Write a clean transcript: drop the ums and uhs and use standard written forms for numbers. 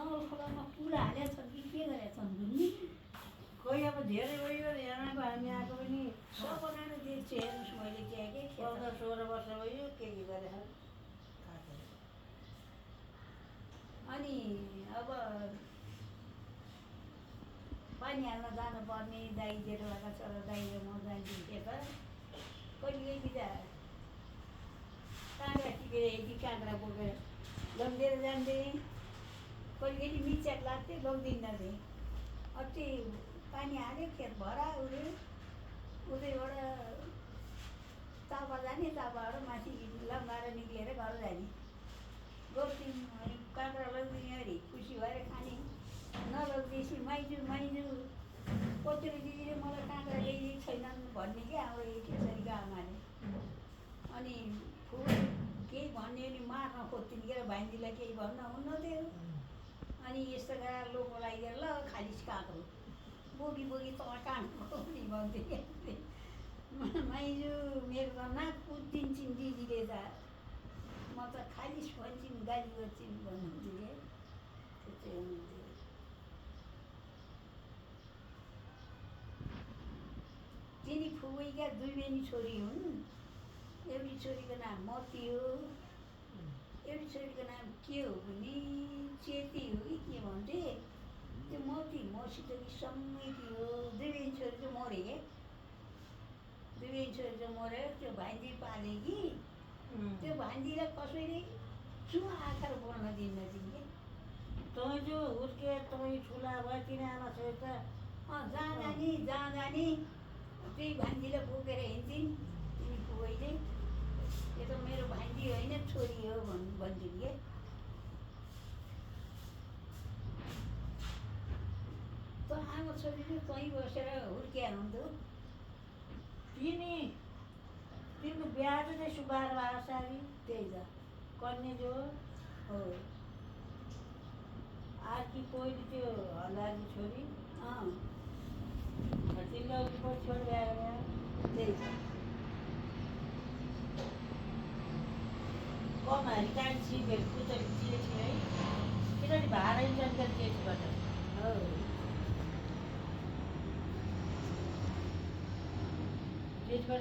तल खोलामा पुल हालेको छ कि के गरेका छन् बुझ्ने कोही अब धेरै भयो हेर्नको हामी आएको पनि सपनाले देख्छु हेर्नुहोस् मैले त्यहाँ के 14-16 वर्ष भयो के गरेर अनि अब पानी हाल्न जानुपर्ने दाइ जेठोबाका छोरा दाइ र म जान्थ्यौँ त कहिले कहिले त काँक्रा टिपेर यति काँक्रा बोकेर लगिदिएर जान्थे कहिले कहिले मिच्याट लाग्थ्यो लगिदिन्न थिएँ अति पानी हाल्यो खेत भरा उयो उतैबाट तापा जाने तापाबाट माथि लम्बाएर निक्लेर घर जाने गर्थ्यौँ अनि काँक्रा लगिदिने अरे खुसी भएर खाने नलगिदिएपछि माइजू कत्रो दिदीले मलाई काँक्रा ल्याइदिएको छैनन् भन्ने क्या हाम्रो केसरीको आमाले अनि फुल केही भन्यो भने मार्न खोज्थिन् के भाइजीलाई केही भन्न हुन्नथ्यो अनि यस्तो गरेर लोको लगाइदिएर ल खालिस काँक्रो बोकी बोकी तल काँक्रो पनि भन्थे माइजू मेरो त नाक पुत्तिन्छन् दिदीले त म त खालिस भन्छन् गाली गर्छिन् भन्नुहुन्थ्यो क्या त्यस्तै हुनुहुन्थ्यो तिनी फुवैका दुई बहिनी छोरी हुन् एउटी छोरीको नाम मती हो एउटी छोरीको नाम के हो भने चेती हो कि के भन्थे त्यो मती मसित कि सँगै थियो दुई बहिनी छोरी चाहिँ मरे क्या दुई बहिनी छोरी चाहिँ मऱ्यो त्यो भाइजी पाले कि त्यो भाइजीलाई कसैले चुवा आँखार बोल्न दिन्न थिइन् क्या तँ जो हुर्के तँ ठुला भयो किन आमा छोरी त जहाँ जाने त्यही भान्जीलाई बोकेर हिँड्थिन् तिनी फुवैले यो त मेरो भान्जी होइन छोरी हो भन्थ्यो क्या त आमा छोरीले तहीँ बसेर हुर्किया हुन्थ्यो तिनको बिहा चाहिँ सुबार भयो सारी त्यही त कन्या जो हो आर्की पहिलो त्यो हल्लाकी छोरी तिनलाई उनको छोरी बिहा गरेर त्यही त कमारी कान्छी भेटपुचरी जेठी है किनभने भाडा जानकारी जेठीबाट हो जेठीबाट